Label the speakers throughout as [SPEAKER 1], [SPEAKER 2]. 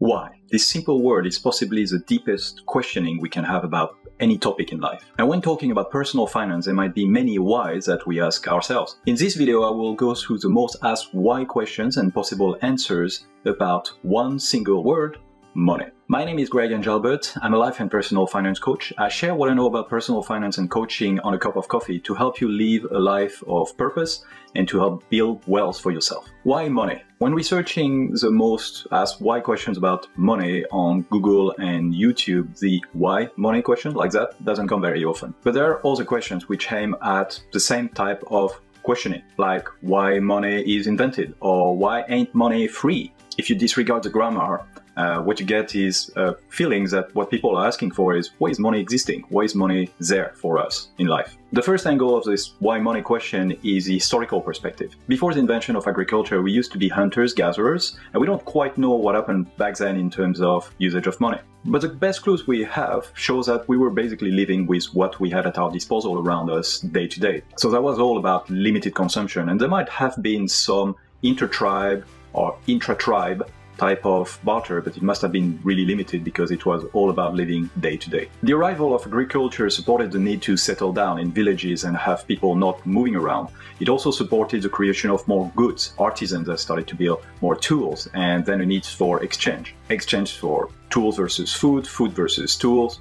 [SPEAKER 1] Why? This simple word is possibly the deepest questioning we can have about any topic in life. And when talking about personal finance, there might be many whys that we ask ourselves. In this video, I will go through the most asked why questions and possible answers about one single word: money. My name is Greg Angelbert. I'm a life and personal finance coach. I share what I know about personal finance and coaching on a cup of coffee to help you live a life of purpose and to help build wealth for yourself. Why money? When researching the most asked why questions about money on Google and YouTube, the why money question like that doesn't come very often. But there are other questions which aim at the same type of questioning, like why money is invented or why ain't money free? If you disregard the grammar, what you get is feelings that what people are asking for is, why is money existing? Why is money there for us in life? The first angle of this why money question is the historical perspective. Before the invention of agriculture, we used to be hunters-gatherers, and we don't quite know what happened back then in terms of usage of money. But the best clues we have shows that we were basically living with what we had at our disposal around us day to day. So that was all about limited consumption, and there might have been some inter-tribe or intra-tribe type of barter, but it must have been really limited because it was all about living day to day. The arrival of agriculture supported the need to settle down in villages and have people not moving around. It also supported the creation of more goods. Artisans that started to build more tools, and then a need for exchange. Exchange for tools versus food, food versus tools,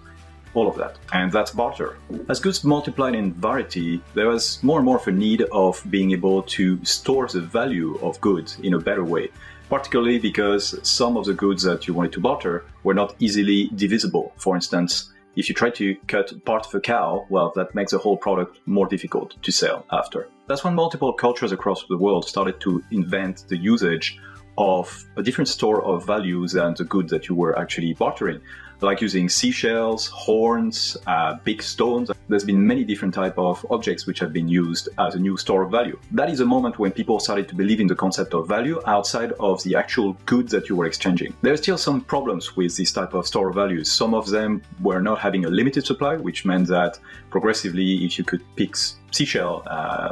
[SPEAKER 1] all of that. And that's barter. As goods multiplied in variety, there was more and more of a need of being able to store the value of goods in a better way, particularly because some of the goods that you wanted to barter were not easily divisible. For instance, if you try to cut part of a cow, well, that makes the whole product more difficult to sell after. That's when multiple cultures across the world started to invent the usage of a different store of values than the goods that you were actually bartering, like using seashells, horns, big stones. There's been many different types of objects which have been used as a new store of value. That is a moment when people started to believe in the concept of value outside of the actual goods that you were exchanging. There are still some problems with this type of store of values. Some of them were not having a limited supply, which meant that progressively, if you could pick seashell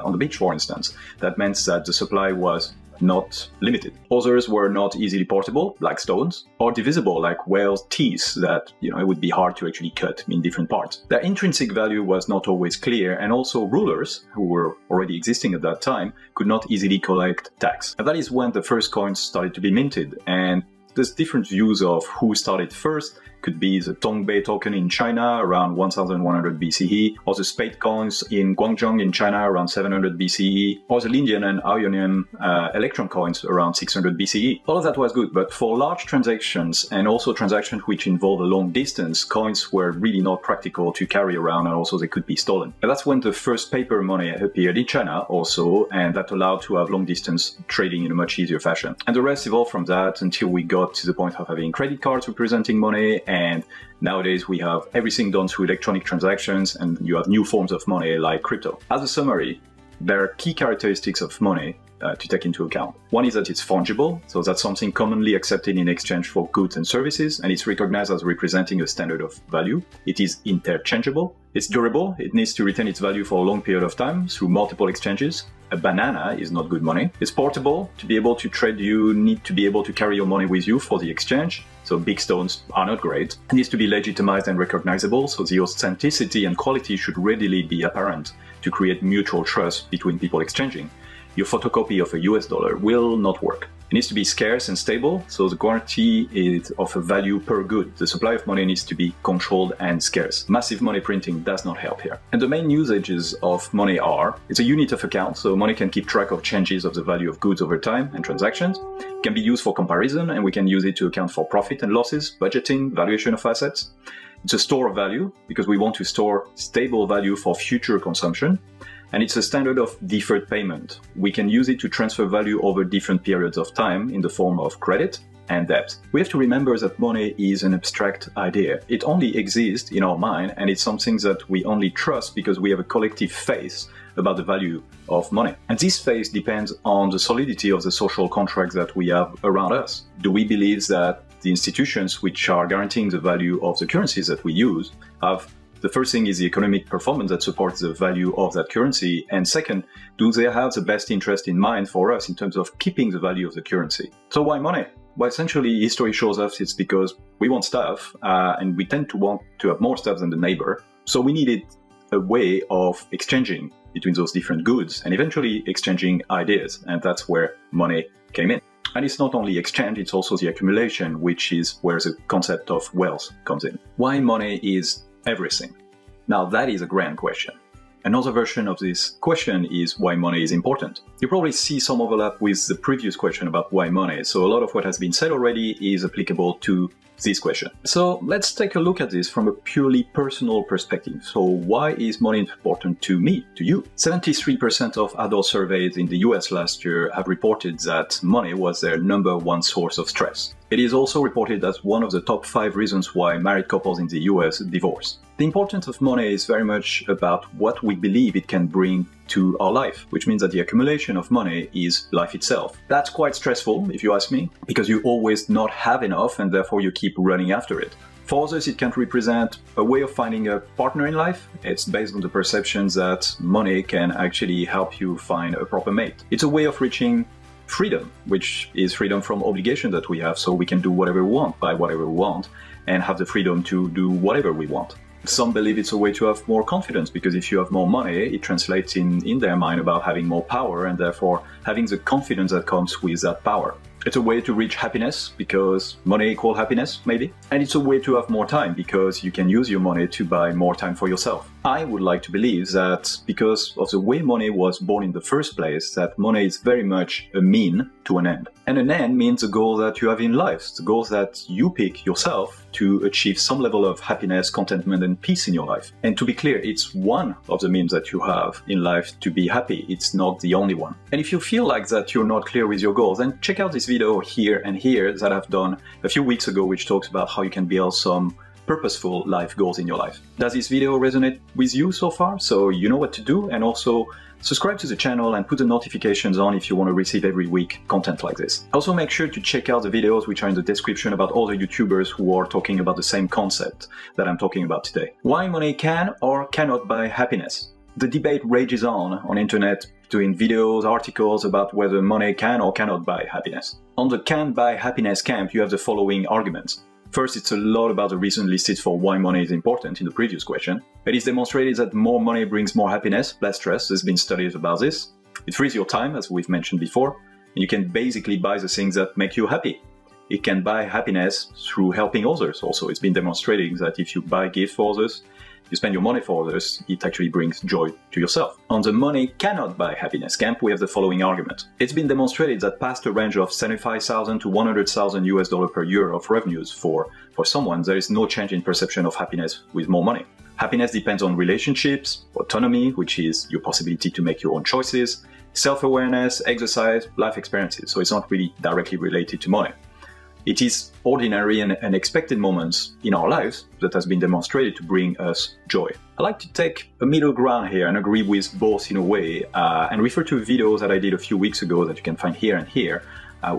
[SPEAKER 1] on the beach, for instance, that meant that the supply was not limited. Others were not easily portable, like stones, or divisible, like whales' teeth that, it would be hard to actually cut in different parts. Their intrinsic value was not always clear, and also rulers, who were already existing at that time, could not easily collect tax. And that is when the first coins started to be minted, and there's different views of who started first. Could be the Tongbei token in China around 1100 BCE, or the spade coins in Guangzhou in China around 700 BCE, or the Lindian and Ionian electron coins around 600 BCE. All of that was good, but for large transactions and also transactions which involve a long distance, coins were really not practical to carry around, and also they could be stolen. And that's when the first paper money appeared in China also, and that allowed to have long distance trading in a much easier fashion. And the rest evolved from that until we got to the point of having credit cards representing money. And nowadays we have everything done through electronic transactions, and you have new forms of money like crypto. As a summary, there are key characteristics of money to take into account. One is that it's fungible, so that's something commonly accepted in exchange for goods and services, and it's recognized as representing a standard of value. It is interchangeable. It's durable. It needs to retain its value for a long period of time through multiple exchanges. A banana is not good money. It's portable. To be able to trade, you need to be able to carry your money with you for the exchange. So big stones are not great. It needs to be legitimized and recognizable, so the authenticity and quality should readily be apparent to create mutual trust between people exchanging. Your photocopy of a US dollar will not work. It needs to be scarce and stable, so the guarantee is of a value per good. The supply of money needs to be controlled and scarce. Massive money printing does not help here. And the main usages of money are, it's a unit of account, so money can keep track of changes of the value of goods over time and transactions. It can be used for comparison, and we can use it to account for profit and losses, budgeting, valuation of assets. It's a store of value, because we want to store stable value for future consumption. And it's a standard of deferred payment. We can use it to transfer value over different periods of time in the form of credit and debt. We have to remember that money is an abstract idea. It only exists in our mind, and it's something that we only trust because we have a collective faith about the value of money. And this faith depends on the solidity of the social contracts that we have around us. Do we believe that the institutions which are guaranteeing the value of the currencies that we use have The first thing is the economic performance that supports the value of that currency. And second, do they have the best interest in mind for us in terms of keeping the value of the currency? So why money? Well, essentially, history shows us it's because we want stuff, and we tend to want to have more stuff than the neighbor. So we needed a way of exchanging between those different goods and eventually exchanging ideas. And that's where money came in. And it's not only exchange, it's also the accumulation, which is where the concept of wealth comes in. Why money is everything? Now, that is a grand question. Another version of this question is why money is important. You probably see some overlap with the previous question about why money, so a lot of what has been said already is applicable to this question. So let's take a look at this from a purely personal perspective. So why is money important to me, to you? 73% of adults surveyed in the US last year have reported that money was their #1 source of stress. It is also reported as one of the top 5 reasons why married couples in the US divorce. The importance of money is very much about what we believe it can bring to our life, which means that the accumulation of money is life itself. That's quite stressful, if you ask me, because you always not have enough and therefore you keep running after it. For others, it can represent a way of finding a partner in life. It's based on the perceptions that money can actually help you find a proper mate. It's a way of reaching freedom, which is freedom from obligation that we have, so we can do whatever we want, buy whatever we want, and have the freedom to do whatever we want. Some believe it's a way to have more confidence, because if you have more money, it translates in their mind about having more power and therefore having the confidence that comes with that power. It's a way to reach happiness, because money equals happiness, maybe. And it's a way to have more time, because you can use your money to buy more time for yourself. I would like to believe that because of the way money was born in the first place, that money is very much a mean to an end. And an end means a goal that you have in life, the goals that you pick yourself to achieve some level of happiness, contentment, and peace in your life. And to be clear, it's one of the means that you have in life to be happy. It's not the only one. And if you feel like that you're not clear with your goals, then check out this video here and here that I've done a few weeks ago, which talks about how you can build some purposeful life goals in your life. Does this video resonate with you so far? So you know what to do, and also subscribe to the channel and put the notifications on if you want to receive every week content like this. Also make sure to check out the videos which are in the description about other YouTubers who are talking about the same concept that I'm talking about today. Why money can or cannot buy happiness? The debate rages on internet, doing videos, articles about whether money can or cannot buy happiness. On the can buy happiness camp, you have the following arguments. First, it's a lot about the reason listed for why money is important in the previous question. It is demonstrated that more money brings more happiness, less stress. There's been studies about this. It frees your time, as we've mentioned before, and you can basically buy the things that make you happy. It can buy happiness through helping others also. It's been demonstrated that if you buy gifts for others, you spend your money for others, it actually brings joy to yourself. On the money cannot buy happiness camp, we have the following argument. It's been demonstrated that past a range of $75,000 to $100,000 per year of revenues for someone, there is no change in perception of happiness with more money. Happiness depends on relationships, autonomy, which is your possibility to make your own choices, self-awareness, exercise, life experiences. So it's not really directly related to money. It is ordinary and unexpected moments in our lives that has been demonstrated to bring us joy. I like to take a middle ground here and agree with both in a way, and refer to videos that I did a few weeks ago that you can find here and here,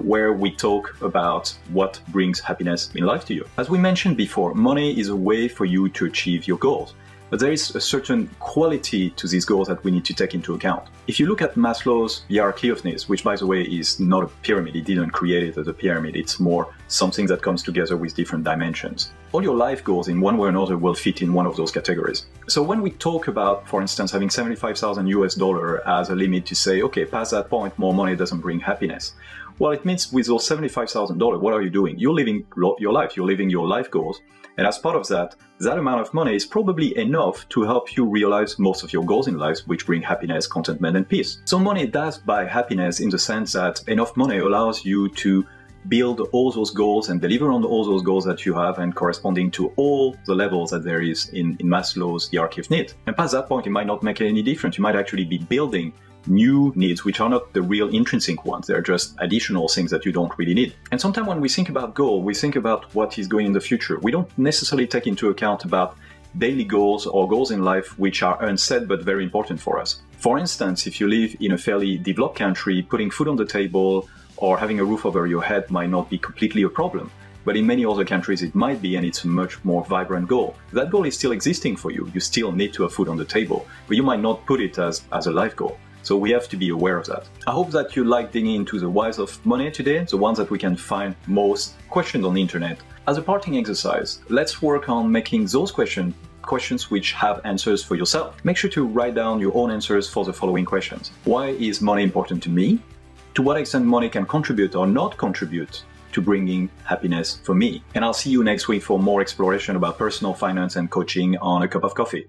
[SPEAKER 1] where we talk about what brings happiness in life to you. As we mentioned before, money is a way for you to achieve your goals. But there is a certain quality to these goals that we need to take into account. If you look at Maslow's hierarchy of needs, which by the way is not a pyramid, he didn't create it as a pyramid, it's more something that comes together with different dimensions. All your life goals in one way or another will fit in one of those categories. So when we talk about, for instance, having $75,000 as a limit to say, okay, past that point, more money doesn't bring happiness. Well, it means with those $75,000, what are you doing? You're living your life, you're living your life goals. And as part of that, that amount of money is probably enough to help you realize most of your goals in life, which bring happiness, contentment, and peace. So money does buy happiness in the sense that enough money allows you to build all those goals and deliver on all those goals that you have and corresponding to all the levels that there is in Maslow's hierarchy of needs. And past that point, it might not make any difference. You might actually be building new needs, which are not the real intrinsic ones. They're just additional things that you don't really need. And sometimes when we think about goal, we think about what is going in the future. We don't necessarily take into account about daily goals or goals in life which are unsaid but very important for us. For instance, if you live in a fairly developed country, putting food on the table or having a roof over your head might not be completely a problem. But in many other countries it might be, and it's a much more vibrant goal. That goal is still existing for you. You still need to have food on the table, but you might not put it as a life goal. So we have to be aware of that. I hope that you like digging into the whys of money today, the ones that we can find most questioned on the internet. As a parting exercise, let's work on making those questions which have answers for yourself. Make sure to write down your own answers for the following questions. Why is money important to me? To what extent money can contribute or not contribute to bringing happiness for me? And I'll see you next week for more exploration about personal finance and coaching on a cup of coffee.